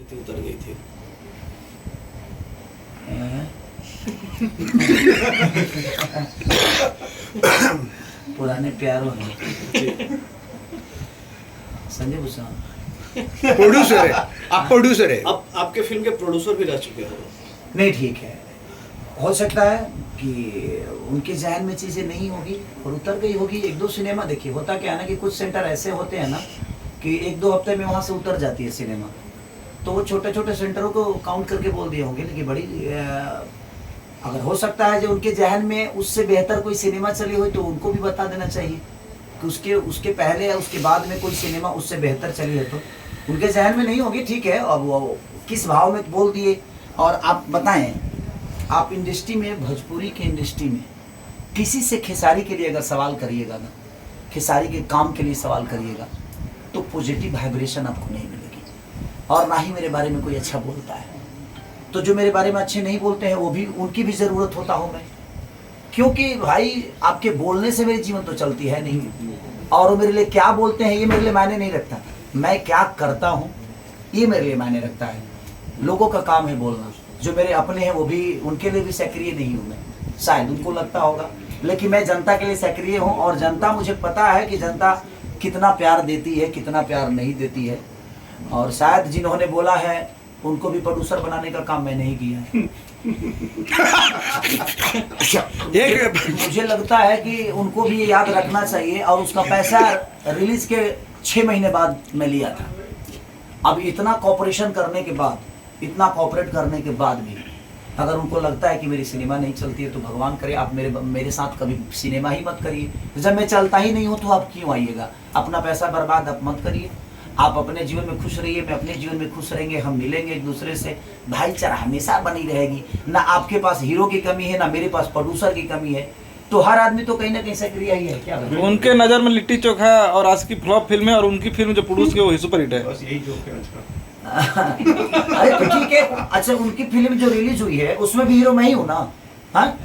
कितनी उतर गई थी? पुराने प्यारों में संजय भूषण प्रोड्यूसर है, आप प्रोड्यूसर है। अब आपके फिल्म के प्रोड्यूसर भी रह चुके हो। नहीं, ठीक है, हो सकता है कि उनके जहन में चीज़ें नहीं होगी और उतर गई होगी। एक दो सिनेमा देखिए, होता क्या है ना कि कुछ सेंटर ऐसे होते हैं ना कि एक दो हफ्ते में वहाँ से उतर जाती है सिनेमा, तो वो छोटे छोटे सेंटरों को काउंट करके बोल दिए होंगे। लेकिन बड़ी अगर हो सकता है जो उनके जहन में उससे बेहतर कोई सिनेमा चली हो तो उनको भी बता देना चाहिए कि उसके पहले या उसके बाद में कोई सिनेमा उससे बेहतर चली है, तो उनके जहन में नहीं होगी। ठीक है, अब वो किस भाव में बोल दिए। और आप बताएं, आप इंडस्ट्री में, भोजपुरी की इंडस्ट्री में किसी से खेसारी के लिए अगर सवाल करिएगा ना, खेसारी के काम के लिए सवाल करिएगा, तो पॉजिटिव वाइब्रेशन आपको नहीं मिलेगी। और ना ही मेरे बारे में कोई अच्छा बोलता है। तो जो मेरे बारे में अच्छे नहीं बोलते हैं वो भी, उनकी भी ज़रूरत होता हूँ मैं, क्योंकि भाई आपके बोलने से मेरी जीवन तो चलती है नहीं। और वो मेरे लिए क्या बोलते हैं ये मेरे लिए मायने नहीं रखता, मैं क्या करता हूँ ये मेरे लिए मायने रखता है। लोगों का काम है बोलना, जो मेरे अपने हैं वो भी, उनके लिए भी सक्रिय नहीं हूँ मैं, शायद उनको लगता होगा, लेकिन मैं जनता के लिए सक्रिय हूँ। और जनता, मुझे पता है कि जनता कितना प्यार देती है, कितना प्यार नहीं देती है। और शायद जिन्होंने बोला है उनको भी प्रोड्यूसर बनाने का काम मैंने ही किया है। मुझे लगता है कि उनको भी ये याद रखना चाहिए। और उसका पैसा रिलीज के 6 महीने बाद मैं लिया था। अब इतना कॉपरेशन करने के बाद, इतना कॉपरेट करने के बाद भी अगर उनको लगता है कि मेरी सिनेमा नहीं चलती है, तो भगवान करे आप मेरे साथ कभी सिनेमा ही मत करिए। जब मैं चलता ही नहीं हूँ तो आप क्यों आइएगा? अपना पैसा बर्बाद आप मत करिए। आप अपने जीवन में खुश रहिए, मैं अपने जीवन में खुश रहेंगे, हम मिलेंगे एक दूसरे से, भाईचारा हमेशा बनी रहेगी। ना आपके पास हीरो की कमी है, ना मेरे पास प्रोड्यूसर की कमी है। तो हर आदमी तो कहीं ना कहीं सक्रिय ही है। क्या उनके नज़र में लिट्टी चोखा और आज की फ्लॉप फिल्म है, और उनकी फिल्म जो प्रोड्यूस की वो सुपर हिट है। बस यही जोक है आज का। अरे तो ठीक है, अच्छा उनकी फिल्म जो रिलीज हुई है उसमें भी हीरो मैं ही हूँ ना। हाँ,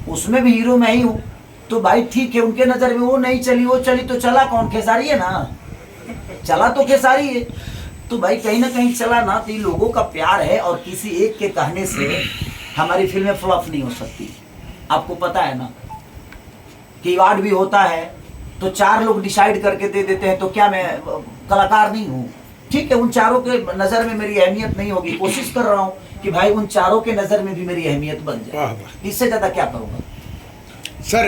उसमें भी हीरो मैं ही हूँ। तो भाई ठीक है, उनके नज़र में वो नहीं चली, वो चली तो चला कौन? खेसारी है ना, चला तो खेसारी है। तो भाई कहीं ना कहीं चला ना, तो ये लोगों का प्यार है। और किसी एक के कहने से हमारी फिल्में फ्लॉप नहीं हो सकती। आपको पता है ना कि अवार्ड भी होता है तो 4 लोग डिसाइड करके दे देते हैं, तो क्या मैं कलाकार नहीं हूँ? ठीक है, उन चारों के नज़र में मेरी अहमियत नहीं होगी। कोशिश कर रहा हूँ कि भाई उन चारों के नज़र में भी मेरी अहमियत बन जाए। इससे ज़्यादा क्या करूँगा? सर,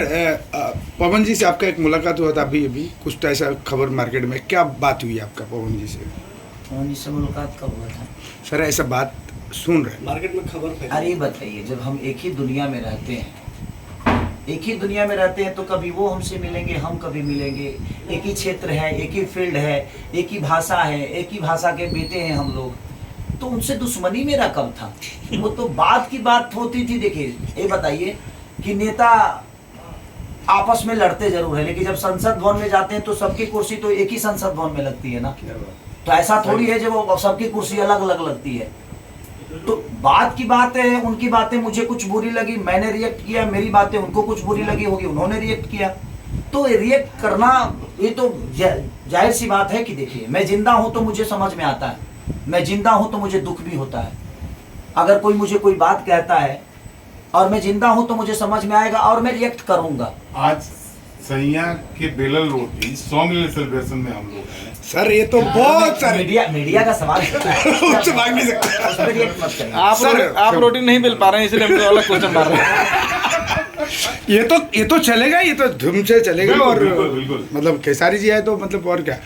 पवन जी से आपका एक मुलाकात हुआ था अभी कुछ तो ऐसा खबर मार्केट में, क्या बात हुई आपका पवन जी से? पवन जी से मुलाकात कब हुआ था? सर ऐसा बात सुन रहे मार्केट में खबर फैली। अरे बताइए, जब हम एक ही दुनिया में रहते हैं, एक ही दुनिया में रहते हैं, तो कभी वो हमसे मिलेंगे, हम कभी मिलेंगे। एक ही क्षेत्र है, एक ही फील्ड है, एक ही भाषा है, एक ही भाषा के बेटे हैं हम लोग। तो उनसे दुश्मनी मेरा कब था? वो तो बात की बात होती थी। देखिए, ये बताइए कि नेता आपस में लड़ते जरूर है, लेकिन जब संसद भवन में जाते हैं तो सबकी कुर्सी तो एक ही संसद भवन में लगती है ना। तो ऐसा थोड़ी है जब वो सबकी कुर्सी अलग अलग लगती है। तो बात की बात है, उनकी बातें मुझे कुछ बुरी लगी, मैंने रिएक्ट किया, मेरी बातें उनको कुछ बुरी लगी होगी, उन्होंने रिएक्ट किया। तो रिएक्ट करना ये तो जाहिर सी बात है कि देखिए, मैं जिंदा हूं तो मुझे समझ में आता है, मैं जिंदा हूं तो मुझे दुख भी होता है। अगर कोई मुझे कोई बात कहता है और मैं जिंदा हूं तो मुझे समझ में आएगा और मैं रिएक्ट करूंगा। आज सैया के बेलल रोटी 100 मिलियन सेलिब्रेशन में हम लोग हैं। सर ये तो बहुत सारे मीडिया का सवाल उससे भाग नहीं सकते। उस पर रिएक्ट मत करिए। आप रोटी नहीं बेल पा रहे हैं, इसलिए हम अलग क्वेश्चन मार रहे हैं। ये तो चलेगा, ये तो धूम से चलेगा। बिल्कुल, और बिल्कुल, बिल्कुल। मतलब खेसारी जी है तो मतलब और क्या।